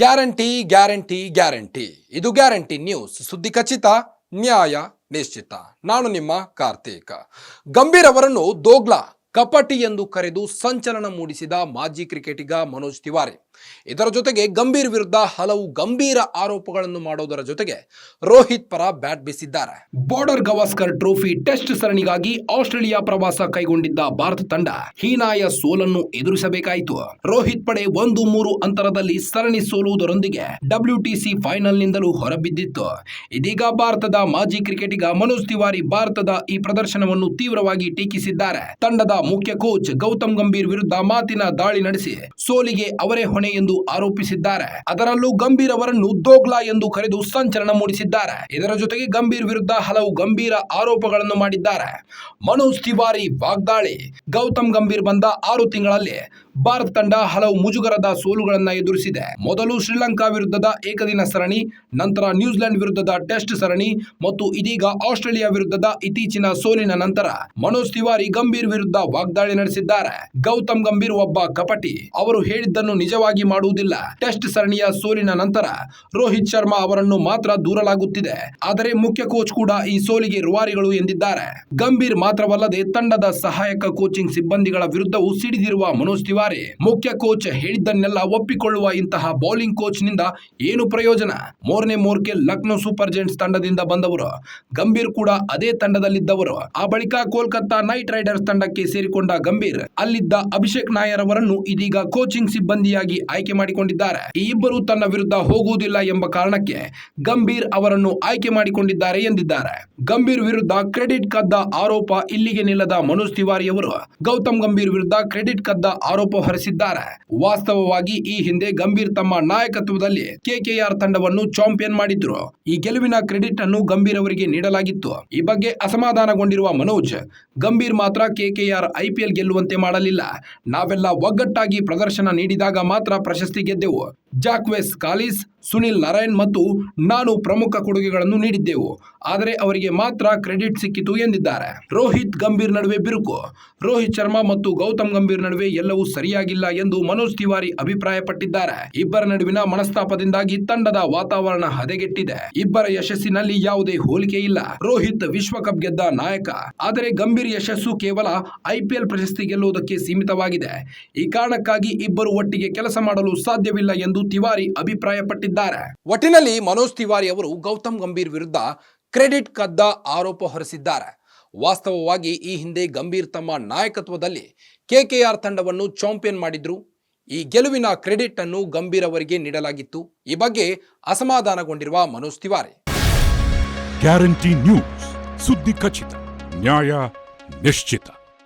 Guarantee guarantee guarantee ಇದು guarantee news ಸುದ್ದಿ ಖಚಿತ ನ್ಯಾಯ ನಿಶ್ಚಿತ. ನಾನು ನಿಮ್ಮ ಕಾರ್ತಿಕ್. ಗಂಭೀರ್ ಅವರನ್ನು ದೋಗ್ಲಾ ಕಪಟಿ ಎಂದು ಕರೆದು ಸಂಚಲನ ಮೂಡಿಸಿದ ಮಾಜಿ ಕ್ರಿಕೆಟಿಗ ಮನೋಜ್ ತಿವಾರಿ. ಇದರ ಜೊತೆಗೆ ಗಂಭೀರ್ ವಿರುದ್ಧ ಹಲವು ಗಂಭೀರ ಆರೋಪಗಳನ್ನು ಮಾಡೋದರ ಜೊತೆಗೆ ರೋಹಿತ್ ಪರ ಬ್ಯಾಟ್ ಬೀಸಿದ್ದಾರೆ. ಬಾರ್ಡರ್ ಗವಾಸ್ಕರ್ ಟ್ರೋಫಿ ಟೆಸ್ಟ್ ಸರಣಿಗಾಗಿ ಆಸ್ಟ್ರೇಲಿಯಾ ಪ್ರವಾಸ ಕೈಗೊಂಡಿದ್ದ ಭಾರತ ತಂಡ ಹೀನಾಯ ಸೋಲನ್ನು ಎದುರಿಸಬೇಕಾಯಿತು. ರೋಹಿತ್ ಪಡೆ 1-3 ಅಂತರದಲ್ಲಿ ಸರಣಿ ಸೋಲುವುದರೊಂದಿಗೆ WTC ಫೈನಲ್ನಿಂದಲೂ ಹೊರಬಿದ್ದಿತ್ತು. ಇದೀಗ ಭಾರತದ ಮಾಜಿ ಕ್ರಿಕೆಟಿಗ ಮನೋಜ್ ತಿವಾರಿ ಭಾರತದ ಈ ಪ್ರದರ್ಶನವನ್ನು ತೀವ್ರವಾಗಿ ಟೀಕಿಸಿದ್ದಾರೆ. ತಂಡದ ಮುಖ್ಯ ಕೋಚ್ ಗೌತಮ್ ಗಂಭೀರ್ ವಿರುದ್ಧ ಮಾತಿನ ದಾಳಿ ನಡೆಸಿ ಸೋಲಿಗೆ ಅವರೇ ಹೊಣೆ ಎಂದು ಆರೋಪಿಸಿದ್ದಾರೆ. ಅದರಲ್ಲೂ ಗಂಭೀರ್ ಅವರನ್ನು ದೋಗ್ಲಾ ಎಂದು ಕರೆದು ಸಂಚಲನ ಮೂಡಿಸಿದ್ದಾರೆ. ಇದರ ಜೊತೆಗೆ ಗಂಭೀರ್ ವಿರುದ್ಧ ಹಲವು ಗಂಭೀರ ಆರೋಪಗಳನ್ನು ಮಾಡಿದ್ದಾರೆ. ಮನೋಜ್ ತಿವಾರಿ ವಾಗ್ದಾಳಿ. ಗೌತಮ್ ಗಂಭೀರ್ ಬಂದ 6 ತಿಂಗಳಲ್ಲಿ ಭಾರತ ತಂಡ ಹಲವು ಮುಜುಗರದ ಸೋಲುಗಳನ್ನು ಎದುರಿಸಿದೆ. ಮೊದಲು ಶ್ರೀಲಂಕಾ ವಿರುದ್ಧದ ಏಕದಿನ ಸರಣಿ, ನಂತರ ನ್ಯೂಜಿಲೆಂಡ್ ವಿರುದ್ಧದ ಟೆಸ್ಟ್ ಸರಣಿ ಮತ್ತು ಇದೀಗ ಆಸ್ಟ್ರೇಲಿಯಾ ವಿರುದ್ಧದ ಇತ್ತೀಚಿನ ಸೋಲಿನ ನಂತರ ಮನೋಜ್ ತಿವಾರಿ ಗಂಭೀರ್ ವಿರುದ್ಧ ವಾಗ್ದಾಳಿ ನಡೆಸಿದ್ದಾರೆ. ಗೌತಮ್ ಗಂಭೀರ್ ಒಬ್ಬ ಕಪಟಿ. ಅವರು ಹೇಳಿದ್ದನ್ನು ನಿಜವಾಗಿ ಮಾಡುವುದಿಲ್ಲ. ಟೆಸ್ಟ್ ಸರಣಿಯ ಸೋಲಿನ ನಂತರ ರೋಹಿತ್ ಶರ್ಮಾ ಅವರನ್ನು ಮಾತ್ರ ದೂರಲಾಗುತ್ತಿದೆ. ಆದರೆ ಮುಖ್ಯ ಕೋಚ್ ಕೂಡ ಈ ಸೋಲಿಗೆ ರೂವಾರಿಗಳು ಎಂದಿದ್ದಾರೆ. ಗಂಭೀರ್ ಮಾತ್ರವಲ್ಲದೆ ತಂಡದ ಸಹಾಯಕ ಕೋಚಿಂಗ್ ಸಿಬ್ಬಂದಿಗಳ ವಿರುದ್ಧವೂ ಸಿಡಿದಿರುವ ಮನೋಜ್ ತಿವಾರಿ ಮುಖ್ಯ ಕೋಚ್ ಹೇಳಿದ್ದನ್ನೆಲ್ಲ ಒಪ್ಪಿಕೊಳ್ಳುವ ಇಂತಹ ಬೌಲಿಂಗ್ ಕೋಚ್ ನಿಂದ ಏನು ಪ್ರಯೋಜನ? ಮೋರ್ನೆ ಮೋರ್ಕೆಲ್ ಲಕ್ನೋ ಸೂಪರ್ ಜೈಂಟ್ಸ್ ತಂಡದಿಂದ ಬಂದವರು. ಗಂಭೀರ್ ಕೂಡ ಅದೇ ತಂಡದಲ್ಲಿದ್ದವರು. ಆ ಬಳಿಕ ಕೋಲ್ಕತ್ತಾ ನೈಟ್ ರೈಡರ್ಸ್ ತಂಡಕ್ಕೆ ಸೇರಿಕೊಂಡ ಗಂಭೀರ್ ಅಲ್ಲಿದ್ದ ಅಭಿಷೇಕ್ ನಾಯರ್ ಅವರನ್ನು ಇದೀಗ ಕೋಚಿಂಗ್ ಸಿಬ್ಬಂದಿಯಾಗಿ ಆಯ್ಕೆ ಮಾಡಿಕೊಂಡಿದ್ದಾರೆ. ಈ ಇಬ್ಬರು ತನ್ನ ವಿರುದ್ಧ ಹೋಗುವುದಿಲ್ಲ ಎಂಬ ಕಾರಣಕ್ಕೆ ಗಂಭೀರ್ ಅವರನ್ನು ಆಯ್ಕೆ ಮಾಡಿಕೊಂಡಿದ್ದಾರೆ ಎಂದಿದ್ದಾರೆ. ಗಂಭೀರ್ ವಿರುದ್ಧ ಕ್ರೆಡಿಟ್ ಕದ್ದ ಆರೋಪ ಇಲ್ಲಿಗೆ ನಿಲ್ಲದ ಮನೋಜ್ ತಿವಾರಿ ಅವರು ಗೌತಮ್ ಗಂಭೀರ್ ವಿರುದ್ಧ ಕ್ರೆಡಿಟ್ ಕದ್ದ ಆರೋಪ ಹೊರಿಸಿದ್ದಾರೆ. ವಾಸ್ತವವಾಗಿ ಈ ಹಿಂದೆ ಗಂಭೀರ್ ತಮ್ಮ ನಾಯಕತ್ವದಲ್ಲಿ KKR ತಂಡವನ್ನು ಚಾಂಪಿಯನ್ ಮಾಡಿದ್ರು. ಈ ಗೆಲುವಿನ ಕ್ರೆಡಿಟ್ ಅನ್ನು ಗಂಭೀರ್ ಅವರಿಗೆ ನೀಡಲಾಗಿತ್ತು. ಈ ಬಗ್ಗೆ ಅಸಮಾಧಾನಗೊಂಡಿರುವ ಮನೋಜ್, ಗಂಭೀರ್ ಮಾತ್ರ KKR IPL ಗೆಲ್ಲುವಂತೆ ಮಾಡಲಿಲ್ಲ. ನಾವೆಲ್ಲ ಒಗ್ಗಟ್ಟಾಗಿ ಪ್ರದರ್ಶನ ನೀಡಿದಾಗ ಮಾತ್ರ ಪ್ರಶಸ್ತಿ ಗೆದ್ದೆವು. ಜಾಕ್ವೆಸ್ ಕಾಲಿಸ್, ಸುನಿಲ್ ನಾರಾಯಣ್ ಮತ್ತು ನಾನು ಪ್ರಮುಖ ಕೊಡುಗೆಗಳನ್ನು ನೀಡಿದ್ದೆವು. ಆದರೆ ಅವರಿಗೆ ಮಾತ್ರ ಕ್ರೆಡಿಟ್ ಸಿಕ್ಕಿತು ಎಂದಿದ್ದಾರೆ. ರೋಹಿತ್ ಗಂಭೀರ್ ನಡುವೆ ಬಿರುಕು. ರೋಹಿತ್ ಶರ್ಮಾ ಮತ್ತು ಗೌತಮ್ ಗಂಭೀರ್ ನಡುವೆ ಎಲ್ಲವೂ ಸರಿಯಾಗಿಲ್ಲ ಎಂದು ಮನೋಜ್ ತಿವಾರಿ ಅಭಿಪ್ರಾಯಪಟ್ಟಿದ್ದಾರೆ. ಇಬ್ಬರ ನಡುವಿನ ಮನಸ್ತಾಪದಿಂದಾಗಿ ತಂಡದ ವಾತಾವರಣ ಹದಗೆಟ್ಟಿದೆ. ಇಬ್ಬರ ಯಶಸ್ಸಿನಲ್ಲಿ ಯಾವುದೇ ಹೋಲಿಕೆ ಇಲ್ಲ. ರೋಹಿತ್ ವಿಶ್ವಕಪ್ ಗೆದ್ದ ನಾಯಕ. ಆದರೆ ಗಂಭೀರ್ ಯಶಸ್ಸು ಕೇವಲ IPL ಪ್ರಶಸ್ತಿ ಗೆಲ್ಲುವುದಕ್ಕೆ ಸೀಮಿತವಾಗಿದೆ. ಈ ಕಾರಣಕ್ಕಾಗಿ ಇಬ್ಬರು ಒಟ್ಟಿಗೆ ಕೆಲಸ ಮಾಡಲು ಸಾಧ್ಯವಿಲ್ಲ ಎಂದು ತಿವಾರಿ ಅಭಿಪ್ರಾಯಪಟ್ಟಿದ್ದಾರೆ. ಒಟ್ಟಿನಲ್ಲಿ ಮನೋಜ್ ತಿವಾರಿ ಅವರು ಗೌತಮ್ ಗಂಭೀರ್ ವಿರುದ್ಧ ಕ್ರೆಡಿಟ್ ಕದ್ದ ಆರೋಪ ಹೊರಿಸಿದ್ದಾರೆ. ವಾಸ್ತವವಾಗಿ ಈ ಹಿಂದೆ ಗಂಭೀರ್ ತಮ್ಮ ನಾಯಕತ್ವದಲ್ಲಿ KKR ತಂಡವನ್ನು ಚಾಂಪಿಯನ್ ಮಾಡಿದ್ರು. ಈ ಗೆಲುವಿನ ಕ್ರೆಡಿಟ್ ಅನ್ನು ಗಂಭೀರ್ ಅವರಿಗೆ ನೀಡಲಾಗಿತ್ತು. ಈ ಬಗ್ಗೆ ಅಸಮಾಧಾನಗೊಂಡಿರುವ ಮನೋಜ್ ತಿವಾರಿ. ಗ್ಯಾರಂಟಿ ನ್ಯೂಸ್ ಸುದ್ದಿ ಖಚಿತ ನ್ಯಾಯ ನಿಶ್ಚಿತ.